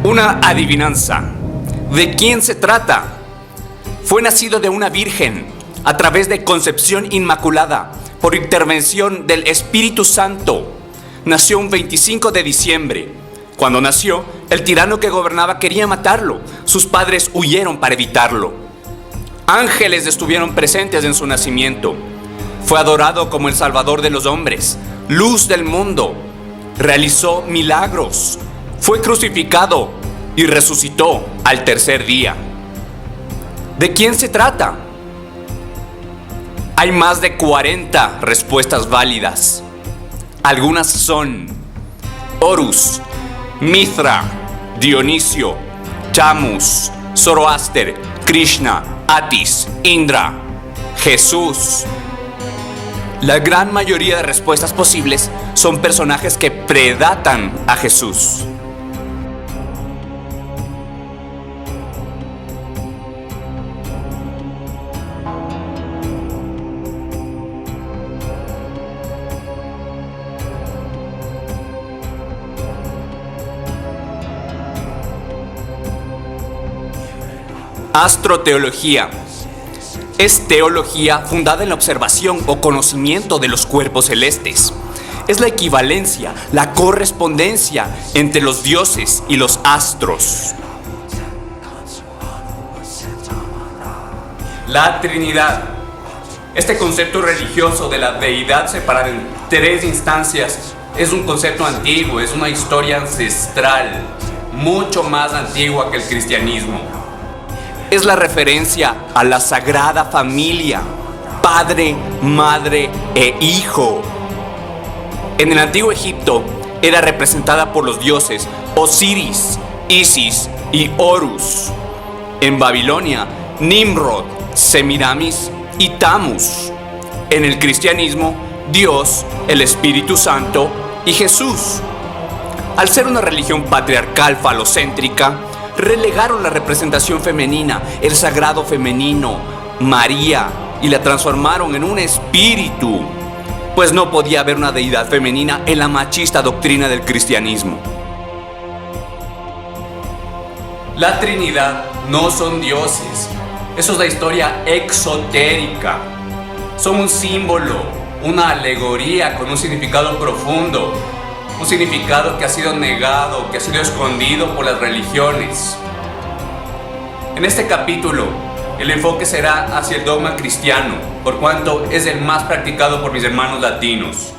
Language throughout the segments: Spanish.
Una adivinanza. ¿De quién se trata? Fue nacido de una virgen a través de concepción inmaculada por intervención del Espíritu Santo. Nació un 25 de diciembre. Cuando nació, el tirano que gobernaba quería matarlo. Sus padres huyeron para evitarlo. Ángeles estuvieron presentes en su nacimiento. Fue adorado como el Salvador de los hombres, luz del mundo. Realizó milagros. Fue crucificado y resucitó al tercer día. ¿De quién se trata? Hay más de 40 respuestas válidas. Algunas son Horus, Mithra, Dionisio, Chamus, Zoroaster, Krishna, Atis, Indra, Jesús. La gran mayoría de respuestas posibles son personajes que predatan a Jesús. Astroteología. Es teología fundada en la observación o conocimiento de los cuerpos celestes. Es la equivalencia, la correspondencia entre los dioses y los astros. La Trinidad. Este concepto religioso de la deidad separada en tres instancias es un concepto antiguo, es una historia ancestral, mucho más antigua que el cristianismo. Es la referencia a la Sagrada Familia, Padre, Madre e Hijo. En el Antiguo Egipto era representada por los dioses Osiris, Isis y Horus. En Babilonia, Nimrod, Semiramis y Tammuz. En el cristianismo, Dios, el Espíritu Santo y Jesús. Al ser una religión patriarcal falocéntrica, relegaron la representación femenina, el sagrado femenino, María, y la transformaron en un espíritu, pues no podía haber una deidad femenina en la machista doctrina del cristianismo. La Trinidad no son dioses, eso es la historia exotérica. Son un símbolo, una alegoría con un significado profundo. Un significado que ha sido negado, que ha sido escondido por las religiones. En este capítulo, el enfoque será hacia el dogma cristiano, por cuanto es el más practicado por mis hermanos latinos.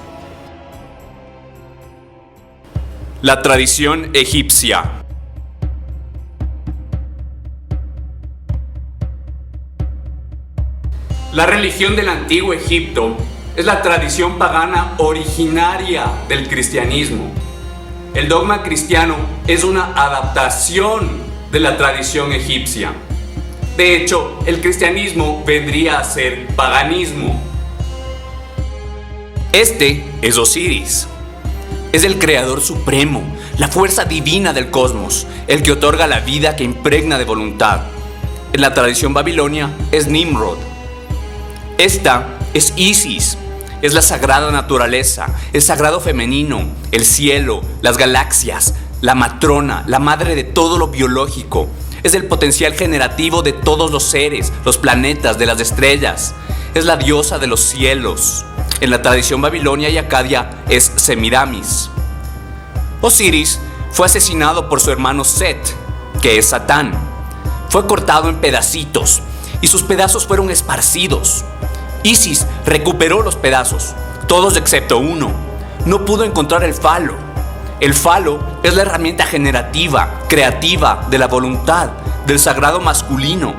La tradición egipcia. La religión del antiguo Egipto es la tradición pagana originaria del cristianismo. El dogma cristiano es una adaptación de la tradición egipcia. De hecho, el cristianismo vendría a ser paganismo. Este es Osiris. Es el creador supremo, la fuerza divina del cosmos, el que otorga la vida que impregna de voluntad. En la tradición babilonia es Nimrod. Esta es Isis. Es la sagrada naturaleza, el sagrado femenino, el cielo, las galaxias, la matrona, la madre de todo lo biológico. Es el potencial generativo de todos los seres, los planetas, de las estrellas. Es la diosa de los cielos. En la tradición babilonia y acadia es Semiramis. Osiris fue asesinado por su hermano Set, que es Satán. Fue cortado en pedacitos y sus pedazos fueron esparcidos. Isis recuperó los pedazos, todos excepto uno. No pudo encontrar el falo. El falo es la herramienta generativa, creativa de la voluntad, del sagrado masculino.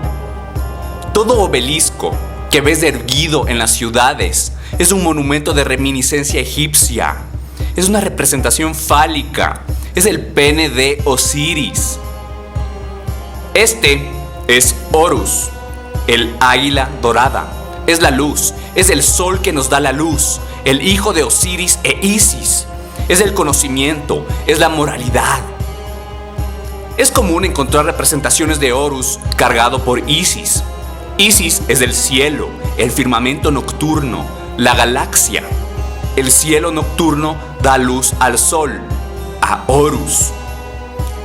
Todo obelisco que ves erguido en las ciudades es un monumento de reminiscencia egipcia. Es una representación fálica. Es el pene de Osiris. Este es Horus, el águila dorada. Es la luz, es el sol que nos da la luz, el hijo de Osiris e Isis. Es el conocimiento, es la moralidad. Es común encontrar representaciones de Horus cargado por Isis. Isis es el cielo, el firmamento nocturno, la galaxia. El cielo nocturno da luz al sol, a Horus.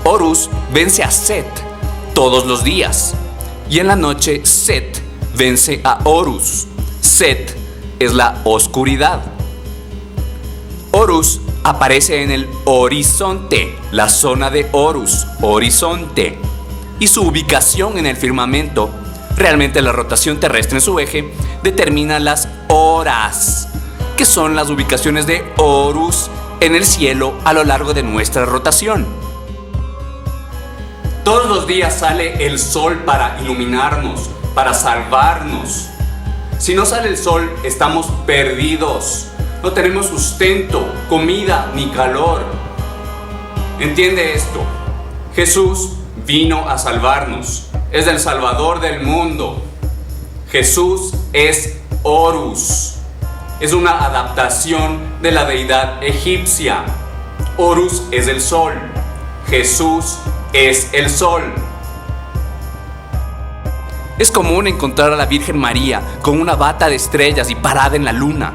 Horus vence a Set todos los días. Y en la noche Set vence a Horus. Set es la oscuridad. Horus aparece en el horizonte, la zona de Horus, horizonte. Y su ubicación en el firmamento, realmente la rotación terrestre en su eje, determina las horas, que son las ubicaciones de Horus en el cielo a lo largo de nuestra rotación. Todos los días sale el sol para iluminarnos, para salvarnos. Si no sale el sol, estamos perdidos. No tenemos sustento, comida ni calor. Entiende esto. Jesús vino a salvarnos. Es el Salvador del mundo. Jesús es Horus. Es una adaptación de la deidad egipcia. Horus es el sol. Jesús es el sol. Es común encontrar a la Virgen María con una bata de estrellas y parada en la luna.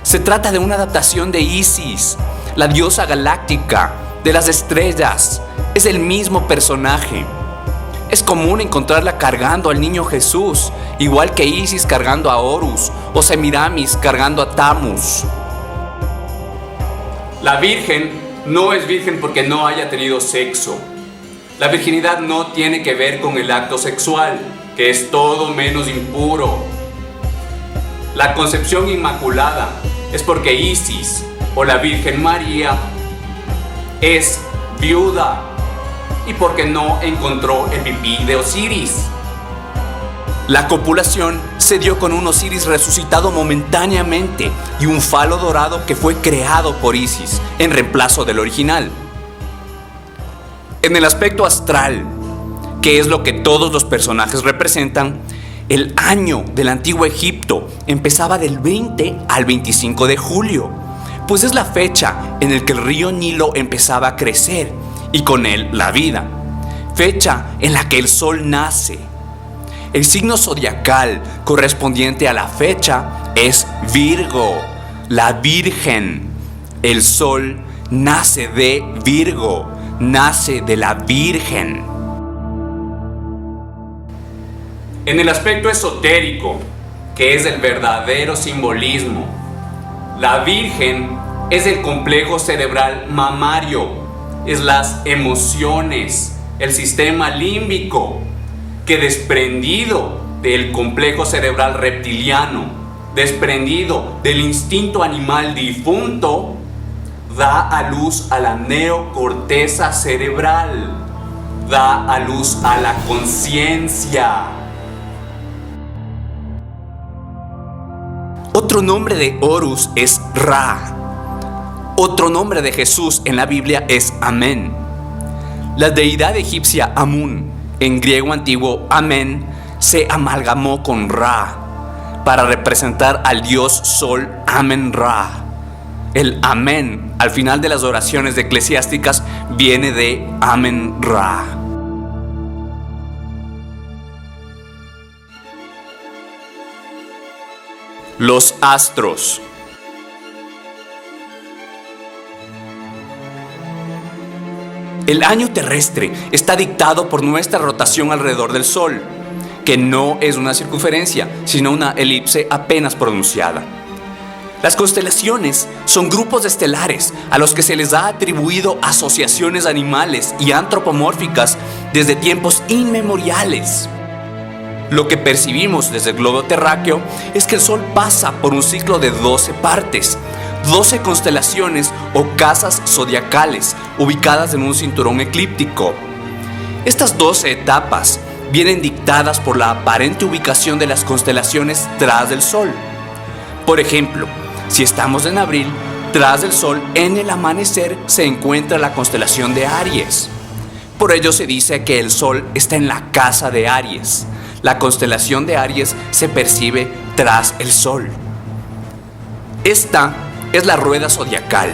Se trata de una adaptación de Isis, la diosa galáctica de las estrellas. Es el mismo personaje. Es común encontrarla cargando al niño Jesús, igual que Isis cargando a Horus o Semiramis cargando a Tammuz. La Virgen no es virgen porque no haya tenido sexo. La virginidad no tiene que ver con el acto sexual, que es todo menos impuro. La concepción inmaculada es porque Isis o la Virgen María es viuda y porque no encontró el pipí de Osiris. La copulación se dio con un Osiris resucitado momentáneamente y un falo dorado que fue creado por Isis en reemplazo del original. En el aspecto astral, que es lo que todos los personajes representan, el año del antiguo Egipto empezaba del 20 al 25 de julio, pues es la fecha en la que el río Nilo empezaba a crecer y con él la vida, fecha en la que el sol nace. El signo zodiacal correspondiente a la fecha es Virgo, la Virgen. El sol nace de Virgo, nace de la Virgen. En el aspecto esotérico, que es el verdadero simbolismo, la Virgen es el complejo cerebral mamario, es las emociones, el sistema límbico, que desprendido del complejo cerebral reptiliano, desprendido del instinto animal difunto, da a luz a la neocorteza cerebral, da a luz a la conciencia. Otro nombre de Horus es Ra. Otro nombre de Jesús en la Biblia es Amén. La deidad egipcia Amun, en griego antiguo Amén, se amalgamó con Ra para representar al dios sol Amen-Ra. El Amén al final de las oraciones eclesiásticas viene de Amen-Ra. Los astros. El año terrestre está dictado por nuestra rotación alrededor del Sol, que no es una circunferencia, sino una elipse apenas pronunciada. Las constelaciones son grupos estelares a los que se les ha atribuido asociaciones animales y antropomórficas desde tiempos inmemoriales. Lo que percibimos desde el globo terráqueo es que el Sol pasa por un ciclo de 12 partes, 12 constelaciones o casas zodiacales ubicadas en un cinturón eclíptico. Estas 12 etapas vienen dictadas por la aparente ubicación de las constelaciones tras del Sol. Por ejemplo, si estamos en abril, tras del Sol en el amanecer se encuentra la constelación de Aries. Por ello se dice que el Sol está en la casa de Aries. La constelación de Aries se percibe tras el Sol. Esta es la rueda zodiacal.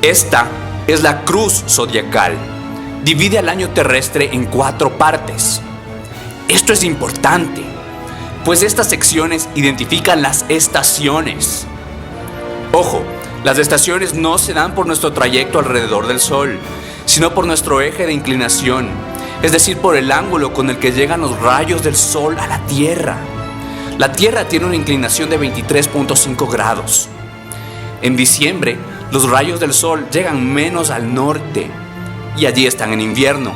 Esta es la cruz zodiacal. Divide al año terrestre en 4 partes. Esto es importante, pues estas secciones identifican las estaciones. Ojo, las estaciones no se dan por nuestro trayecto alrededor del Sol, sino por nuestro eje de inclinación, es decir, por el ángulo con el que llegan los rayos del Sol a la Tierra. La Tierra tiene una inclinación de 23.5 grados. En diciembre, los rayos del Sol llegan menos al norte y allí están en invierno,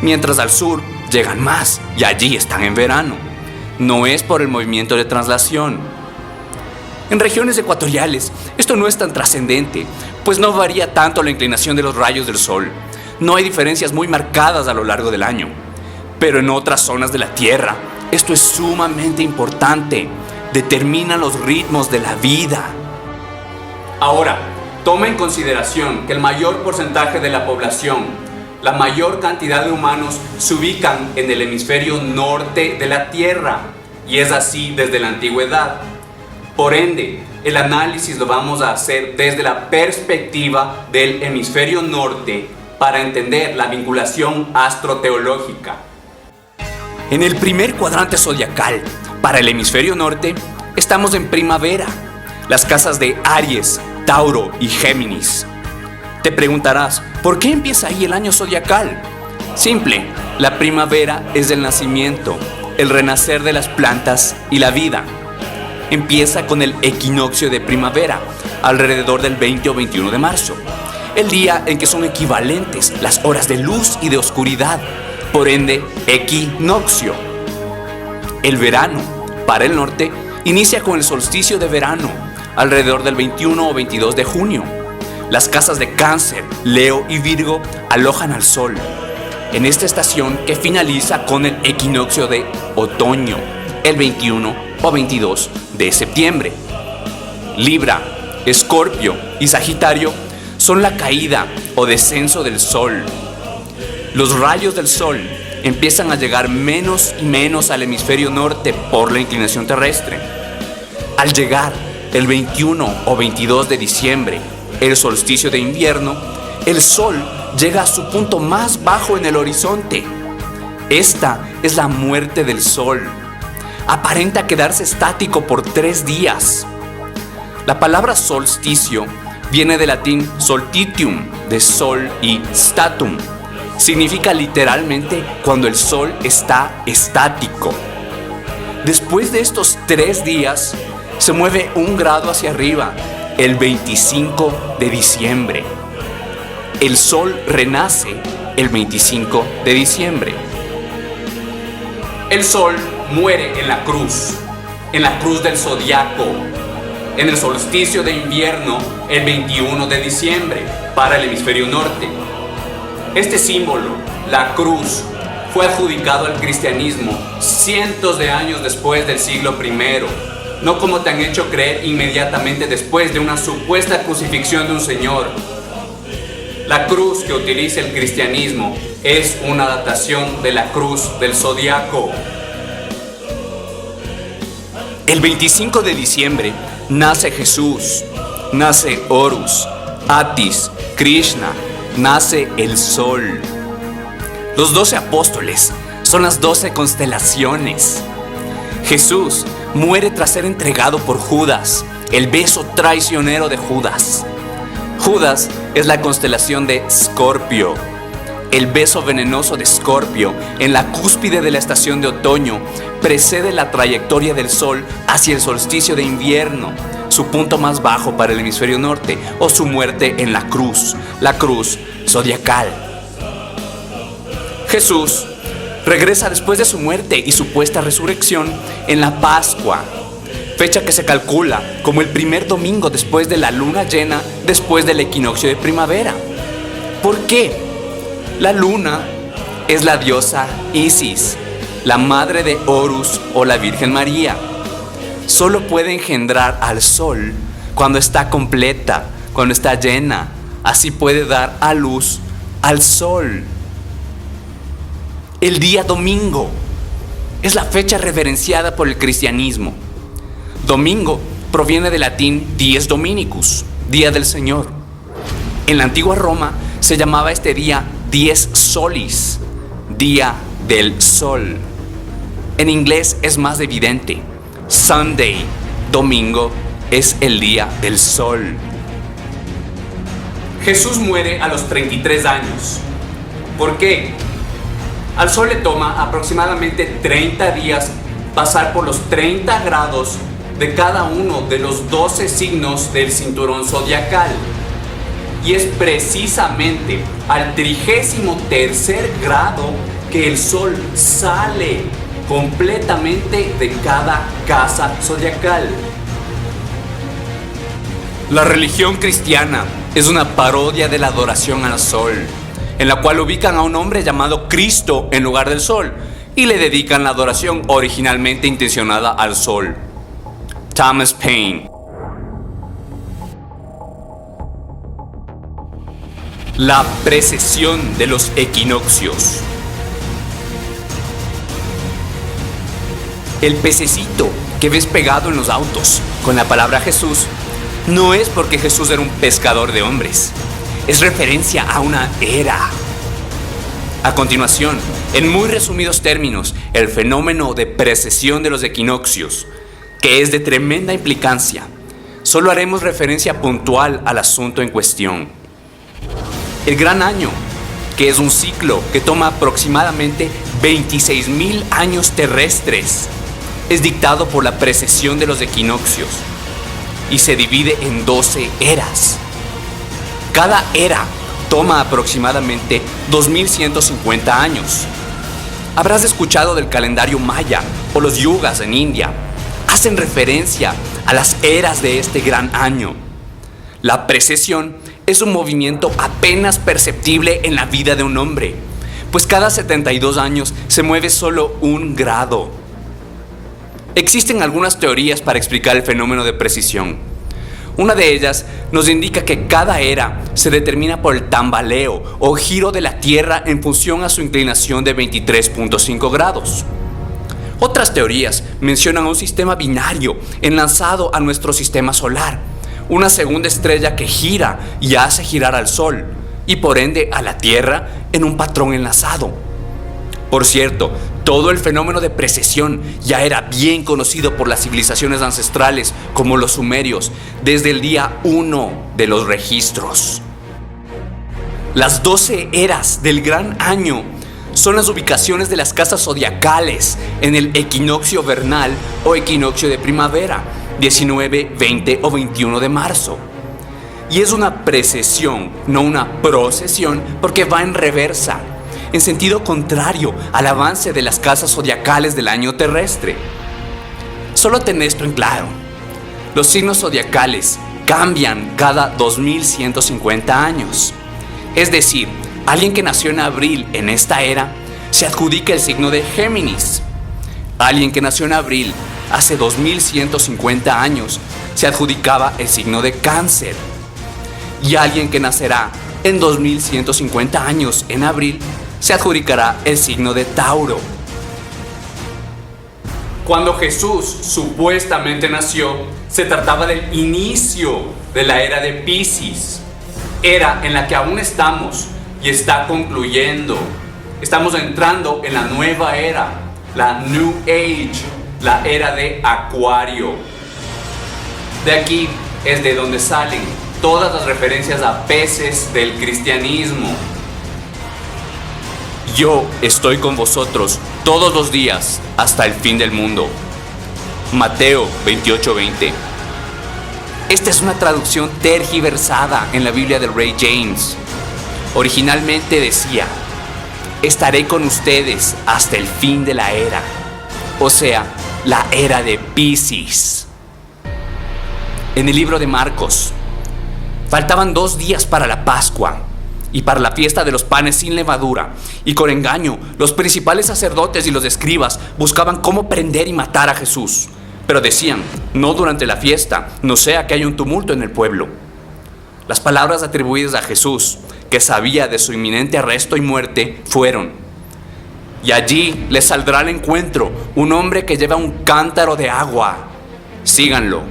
mientras al sur llegan más y allí están en verano. No es por el movimiento de traslación. En regiones ecuatoriales, esto no es tan trascendente, pues no varía tanto la inclinación de los rayos del Sol. No hay diferencias muy marcadas a lo largo del año. Pero en otras zonas de la Tierra, esto es sumamente importante. Determina los ritmos de la vida. Ahora, toma en consideración que el mayor porcentaje de la población, la mayor cantidad de humanos, se ubican en el hemisferio norte de la Tierra, y es así desde la antigüedad. Por ende, el análisis lo vamos a hacer desde la perspectiva del hemisferio norte para entender la vinculación astroteológica. En el primer cuadrante zodiacal, para el hemisferio norte, estamos en primavera, las casas de Aries, Tauro y Géminis. Te preguntarás, ¿por qué empieza ahí el año zodiacal? Simple, la primavera es el nacimiento, el renacer de las plantas y la vida. Empieza con el equinoccio de primavera, alrededor del 20 o 21 de marzo, el día en que son equivalentes las horas de luz y de oscuridad, por ende, equinoccio. El verano, para el norte, inicia con el solsticio de verano, alrededor del 21 o 22 de junio. Las casas de Cáncer, Leo y Virgo alojan al Sol en esta estación que finaliza con el equinoccio de otoño, el 21 o 22 de septiembre. Libra, Escorpio y Sagitario son la caída o descenso del Sol. Los rayos del Sol empiezan a llegar menos y menos al hemisferio norte por la inclinación terrestre. Al llegar el 21 o 22 de diciembre, el solsticio de invierno, el Sol llega a su punto más bajo en el horizonte. Esta es la muerte del Sol. Aparenta quedarse estático por 3 días. La palabra solsticio viene del latín solstitium, de sol, y statum. Significa literalmente cuando el Sol está estático. Después de estos 3 días, se mueve 1 grado hacia arriba, el 25 de diciembre. El Sol renace el 25 de diciembre. El Sol muere en la cruz del zodiaco, en el solsticio de invierno, el 21 de diciembre, para el hemisferio norte. Este símbolo, la cruz, fue adjudicado al cristianismo cientos de años después del siglo I, no como te han hecho creer inmediatamente después de una supuesta crucifixión de un señor. La cruz que utiliza el cristianismo es una datación de la cruz del zodiaco. El 25 de diciembre nace Jesús, nace Horus, Atis, Krishna, nace el Sol. Los 12 apóstoles son las 12 constelaciones. Jesús muere tras ser entregado por Judas, el beso traicionero de Judas. Judas es la constelación de Escorpio. El beso venenoso de Escorpio, en la cúspide de la estación de otoño, precede la trayectoria del Sol hacia el solsticio de invierno, su punto más bajo para el hemisferio norte, o su muerte en la cruz zodiacal. Jesús regresa después de su muerte y supuesta resurrección en la Pascua, fecha que se calcula como el primer domingo después de la luna llena, después del equinoccio de primavera. ¿Por qué? La luna es la diosa Isis, la madre de Horus o la Virgen María. Solo puede engendrar al Sol cuando está completa, cuando está llena. Así puede dar a luz al Sol. El día domingo es la fecha reverenciada por el cristianismo. Domingo proviene del latín dies dominicus, día del Señor. En la antigua Roma se llamaba este día dies solis, día del sol. En inglés es más evidente. Sunday, domingo, es el día del sol. Jesús muere a los 33 años. ¿Por qué? Al Sol le toma aproximadamente 30 días pasar por los 30 grados de cada uno de los 12 signos del cinturón zodiacal. Y es precisamente al 33º grado que el Sol sale completamente de cada casa zodiacal. La religión cristiana es una parodia de la adoración al Sol, en la cual ubican a un hombre llamado Cristo en lugar del Sol y le dedican la adoración originalmente intencionada al Sol. Thomas Paine. La precesión de los equinoccios. El pececito que ves pegado en los autos con la palabra Jesús no es porque Jesús era un pescador de hombres, es referencia a una era. A continuación, en muy resumidos términos, el fenómeno de precesión de los equinoccios, que es de tremenda implicancia, solo haremos referencia puntual al asunto en cuestión. El gran año, que es un ciclo que toma aproximadamente 26.000 años terrestres, es dictado por la precesión de los equinoccios y se divide en 12 eras. Cada era toma aproximadamente 2150 años. Habrás escuchado del calendario maya o los yugas en India. Hacen referencia a las eras de este gran año. La precesión es un movimiento apenas perceptible en la vida de un hombre, pues cada 72 años se mueve solo 1 grado. Existen algunas teorías para explicar el fenómeno de precesión. Una de ellas nos indica que cada era se determina por el tambaleo o giro de la Tierra en función a su inclinación de 23.5 grados. Otras teorías mencionan un sistema binario enlazado a nuestro sistema solar, una segunda estrella que gira y hace girar al Sol y por ende a la Tierra en un patrón enlazado. Por cierto, todo el fenómeno de precesión ya era bien conocido por las civilizaciones ancestrales como los sumerios desde el día 1 de los registros. Las 12 eras del gran año son las ubicaciones de las casas zodiacales en el equinoccio vernal o equinoccio de primavera, 19, 20 o 21 de marzo. Y es una precesión, no una procesión, porque va en reversa, en sentido contrario al avance de las casas zodiacales del año terrestre. Solo ten esto en claro: los signos zodiacales cambian cada 2150 años. Es decir, alguien que nació en abril en esta era se adjudica el signo de Géminis. Alguien que nació en abril hace 2150 años se adjudicaba el signo de Cáncer. Y alguien que nacerá en 2150 años en abril se adjudicará el signo de Tauro. Cuando Jesús supuestamente nació, se trataba del inicio de la era de Piscis, era en la que aún estamos y está concluyendo. Estamos entrando en la nueva era, la New Age, la era de Acuario. De aquí es de donde salen todas las referencias a peces del cristianismo. Yo estoy con vosotros todos los días hasta el fin del mundo. Mateo 28:20. Esta es una traducción tergiversada en la Biblia del Rey James. Originalmente decía: estaré con ustedes hasta el fin de la era, o sea, la era de Piscis. En el libro de Marcos, faltaban 2 días para la Pascua y para la fiesta de los panes sin levadura, y con engaño los principales sacerdotes y los escribas buscaban cómo prender y matar a Jesús, pero decían: no durante la fiesta, no sea que haya un tumulto en el pueblo. Las palabras atribuidas a Jesús, que sabía de su inminente arresto y muerte, fueron: y allí les saldrá al encuentro un hombre que lleva un cántaro de agua, síganlo.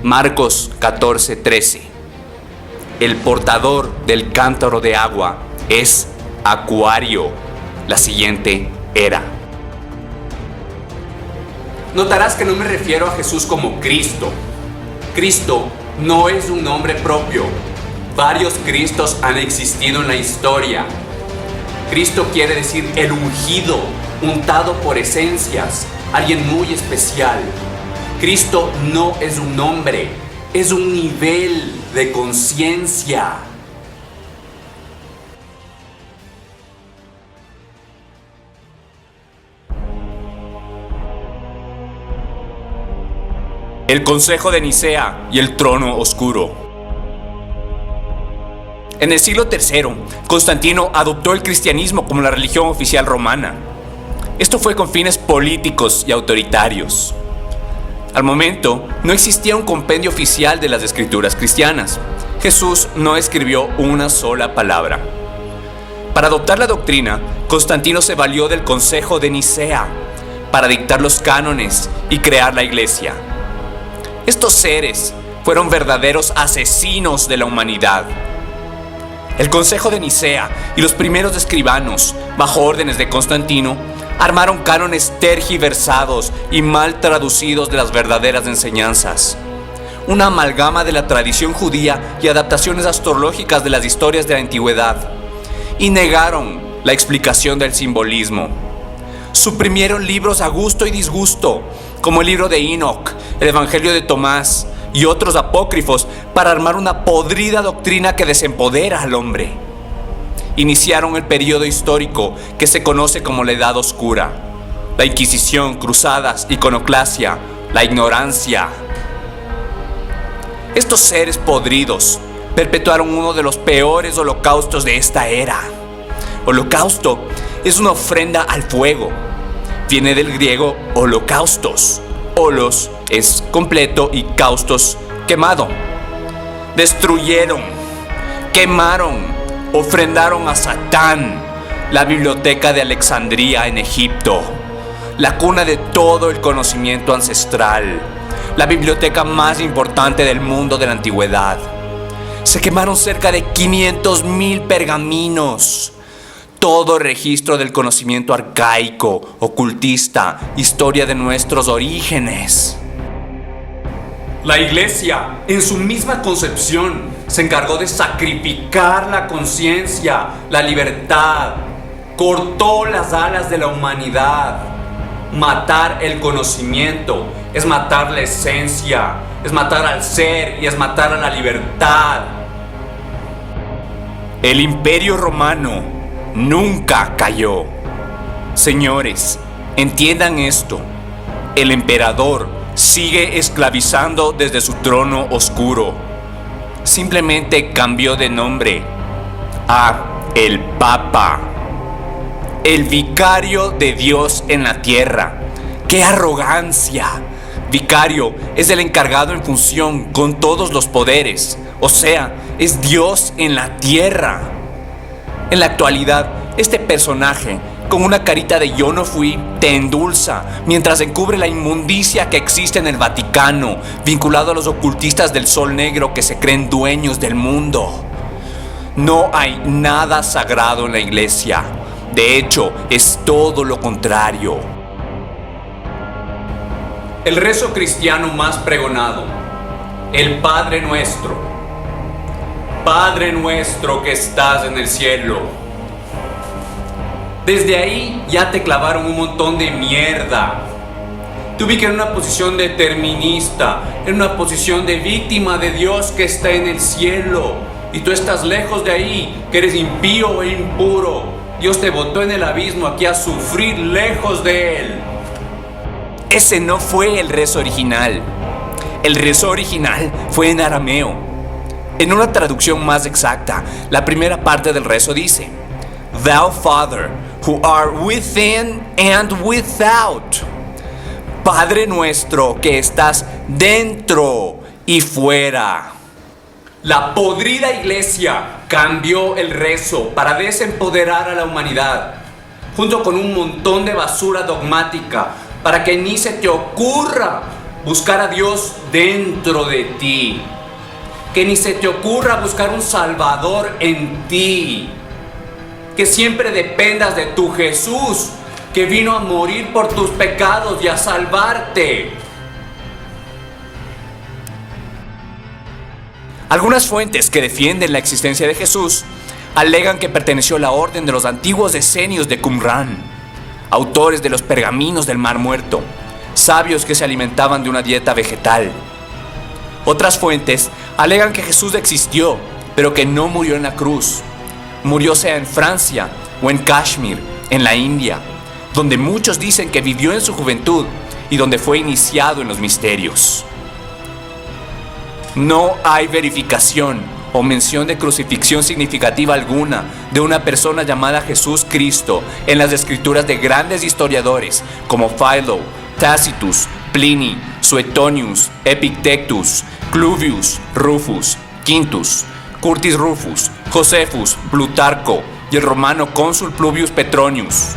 Marcos 14:13. El portador del cántaro de agua es Acuario, la siguiente era. Notarás que no me refiero a Jesús como Cristo. Cristo no es un nombre propio. Varios Cristos han existido en la historia. Cristo quiere decir el ungido, untado por esencias, alguien muy especial. Cristo no es un nombre, es un nivel de conciencia. El Consejo de Nicea y el Trono Oscuro. En el siglo III, Constantino adoptó el cristianismo como la religión oficial romana. Esto fue con fines políticos y autoritarios. Al momento, no existía un compendio oficial de las escrituras cristianas. Jesús no escribió una sola palabra. Para adoptar la doctrina, Constantino se valió del Consejo de Nicea para dictar los cánones y crear la iglesia. Estos seres fueron verdaderos asesinos de la humanidad. El Consejo de Nicea y los primeros escribanos, bajo órdenes de Constantino, armaron cánones tergiversados y mal traducidos de las verdaderas enseñanzas. Una amalgama de la tradición judía y adaptaciones astrológicas de las historias de la antigüedad. Y negaron la explicación del simbolismo. Suprimieron libros a gusto y disgusto, como el libro de Enoch, el Evangelio de Tomás y otros apócrifos, para armar una podrida doctrina que desempodera al hombre. Iniciaron el periodo histórico que se conoce como la Edad Oscura, la Inquisición, cruzadas, iconoclasia, la ignorancia. Estos seres podridos perpetuaron uno de los peores holocaustos de esta era. Holocausto es una ofrenda al fuego. Viene del griego holocaustos. Holos es completo y caustos, quemado. Destruyeron, quemaron, ofrendaron a Satán la biblioteca de Alejandría en Egipto, la cuna de todo el conocimiento ancestral, la biblioteca más importante del mundo de la antigüedad. Se quemaron cerca de 500,000 pergaminos. Todo registro del conocimiento arcaico, ocultista, historia de nuestros orígenes. La iglesia, en su misma concepción, se encargó de sacrificar la conciencia, la libertad, cortó las alas de la humanidad. Matar el conocimiento es matar la esencia, es matar al ser y es matar a la libertad. El Imperio Romano nunca cayó. Señores, entiendan esto. El emperador sigue esclavizando desde su trono oscuro. Simplemente cambió de nombre a el Papa, el vicario de Dios en la tierra. ¡Qué arrogancia! Vicario es el encargado en función con todos los poderes, o sea, es Dios en la tierra. En la actualidad, este personaje, con una carita de yo no fui, te endulza, mientras encubre la inmundicia que existe en el Vaticano, vinculado a los ocultistas del Sol Negro que se creen dueños del mundo. No hay nada sagrado en la iglesia. De hecho, es todo lo contrario. El rezo cristiano más pregonado, el Padre Nuestro. Padre nuestro que estás en el cielo. Desde ahí ya te clavaron un montón de mierda. Te ubican en una posición determinista, en una posición de víctima de Dios que está en el cielo. Y tú estás lejos de ahí, que eres impío e impuro. Dios te botó en el abismo aquí a sufrir lejos de Él. Ese no fue el rezo original. El rezo original fue en arameo. En una traducción más exacta, la primera parte del rezo dice: Thou Father, who art within and without. Padre nuestro que estás dentro y fuera. La podrida iglesia cambió el rezo para desempoderar a la humanidad, junto con un montón de basura dogmática, para que ni se te ocurra buscar a Dios dentro de ti. Que ni se te ocurra buscar un Salvador en ti. Que siempre dependas de tu Jesús, que vino a morir por tus pecados y a salvarte. Algunas fuentes que defienden la existencia de Jesús alegan que perteneció a la orden de los antiguos esenios de Qumrán, autores de los pergaminos del Mar Muerto, sabios que se alimentaban de una dieta vegetal. Otras fuentes alegan que Jesús existió, pero que no murió en la cruz. Murió sea en Francia o en Kashmir, en la India, donde muchos dicen que vivió en su juventud y donde fue iniciado en los misterios. No hay verificación o mención de crucifixión significativa alguna de una persona llamada Jesús Cristo en las escrituras de grandes historiadores como Philo, Tacitus, Pliny, Suetonius, Epictetus, Cluvius, Rufus, Quintus, Curtius Rufus, Josephus, Plutarco y el romano cónsul Pluvius Petronius.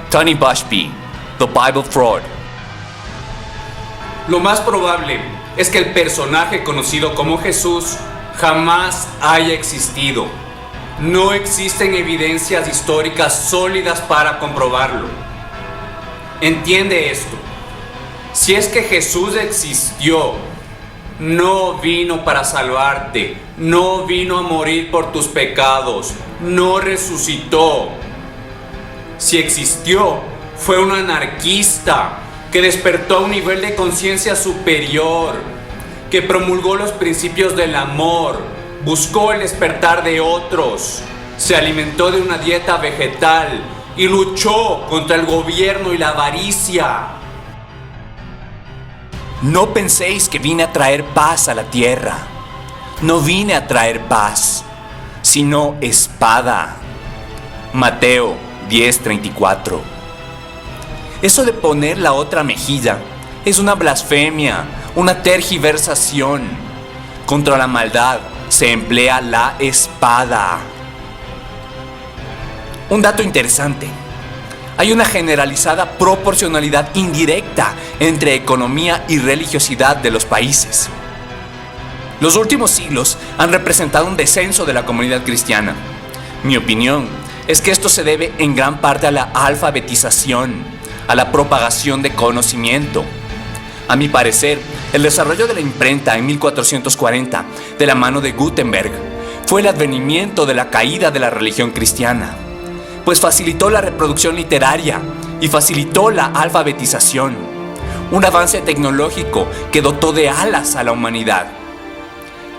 Tony Bushby, The Bible Fraud. Lo más probable es que el personaje conocido como Jesús jamás haya existido. No existen evidencias históricas sólidas para comprobarlo. Entiende esto. Si es que Jesús existió, no vino para salvarte, no vino a morir por tus pecados, no resucitó. Si existió, fue un anarquista que despertó a un nivel de conciencia superior, que promulgó los principios del amor, buscó el despertar de otros, se alimentó de una dieta vegetal y luchó contra el gobierno y la avaricia. No penséis que vine a traer paz a la tierra. No vine a traer paz, sino espada. Mateo 10:34. Eso de poner la otra mejilla es una blasfemia, una tergiversación. Contra la maldad se emplea la espada. Un dato interesante. Hay una generalizada proporcionalidad indirecta entre economía y religiosidad de los países. Los últimos siglos han representado un descenso de la comunidad cristiana. Mi opinión es que esto se debe en gran parte a la alfabetización, a la propagación de conocimiento. A mi parecer, el desarrollo de la imprenta en 1440, de la mano de Gutenberg, fue el advenimiento de la caída de la religión cristiana, pues facilitó la reproducción literaria y facilitó la alfabetización, un avance tecnológico que dotó de alas a la humanidad.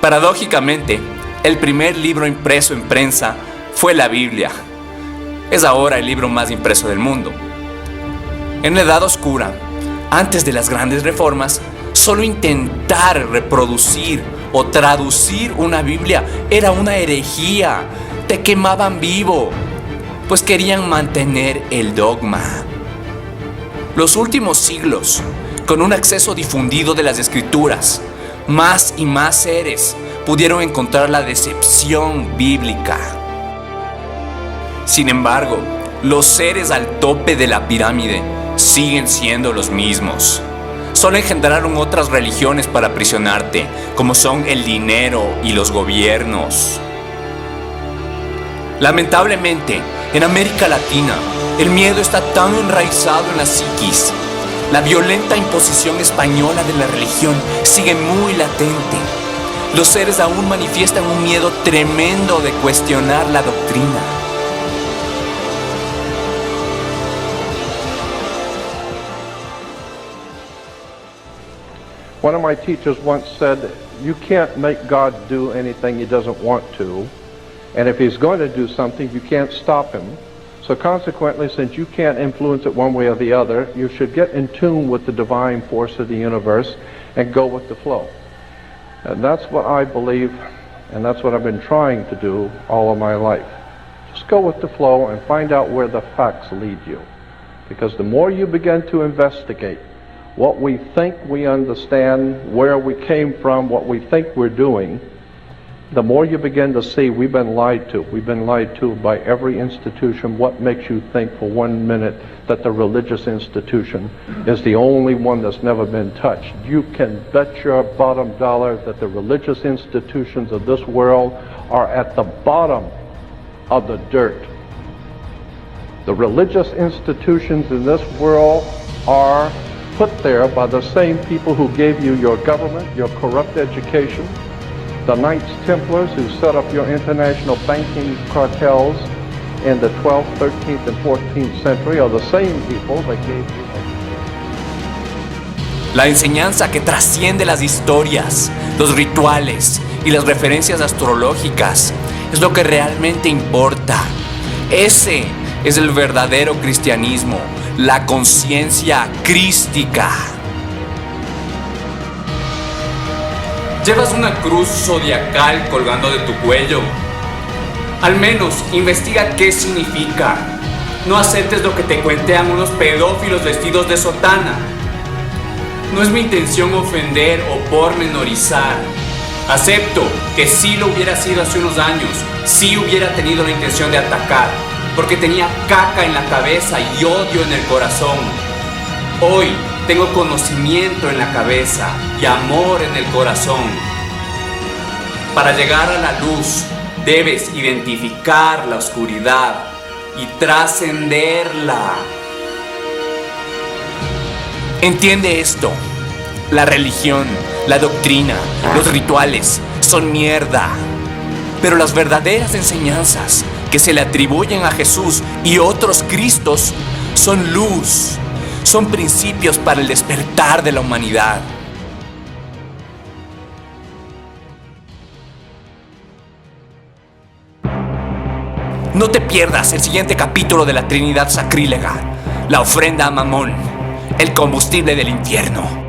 Paradójicamente, el primer libro impreso en prensa fue la Biblia. Es ahora el libro más impreso del mundo. En la Edad Oscura, antes de las grandes reformas, solo intentar reproducir o traducir una Biblia era una herejía. Te quemaban vivo, pues querían mantener el dogma. Los últimos siglos, con un acceso difundido de las escrituras, más y más seres pudieron encontrar la decepción bíblica. Sin embargo, los seres al tope de la pirámide siguen siendo los mismos. Solo engendraron otras religiones para aprisionarte, como son el dinero y los gobiernos. Lamentablemente, en América Latina, el miedo está tan enraizado en la psiquis. La violenta imposición española de la religión sigue muy latente. Los seres aún manifiestan un miedo tremendo de cuestionar la doctrina. One of my teachers once said, you can't make God do anything he doesn't want to, and if he's going to do something, you can't stop him. So consequently, since you can't influence it one way or the other, you should get in tune with the divine force of the universe and go with the flow. And that's what I believe, and that's what I've been trying to do all of my life. Just go with the flow and find out where the facts lead you. Because the more you begin to investigate what we think we understand, where we came from, what we think we're doing, the more you begin to see we've been lied to. We've been lied to by every institution. What makes you think for 1 minute that the religious institution is the only one that's never been touched? You can bet your bottom dollar that the religious institutions of this world are at the bottom of the dirt. The religious institutions in this world are put there by the same people who gave you your government, your corrupt education, The Knights Templars who set up your international banking cartels in the 12th, 13th, and 14th century are the same people that gave you. La enseñanza que trasciende las historias, los rituales y las referencias astrológicas es lo que realmente importa. Ese es el verdadero cristianismo, la conciencia crística. ¿Llevas una cruz zodiacal colgando de tu cuello? Al menos investiga qué significa. No aceptes lo que te cuentean unos pedófilos vestidos de sotana. No es mi intención ofender o pormenorizar. Acepto que sí lo hubiera sido hace unos años, sí hubiera tenido la intención de atacar, porque tenía caca en la cabeza y odio en el corazón. Hoy tengo conocimiento en la cabeza y amor en el corazón. Para llegar a la luz, debes identificar la oscuridad y trascenderla. Entiende esto. La religión, la doctrina, los rituales son mierda. Pero las verdaderas enseñanzas que se le atribuyen a Jesús y otros Cristos son luz, son principios para el despertar de la humanidad. No te pierdas el siguiente capítulo de la Trinidad Sacrílega, la ofrenda a Mamón, el combustible del infierno.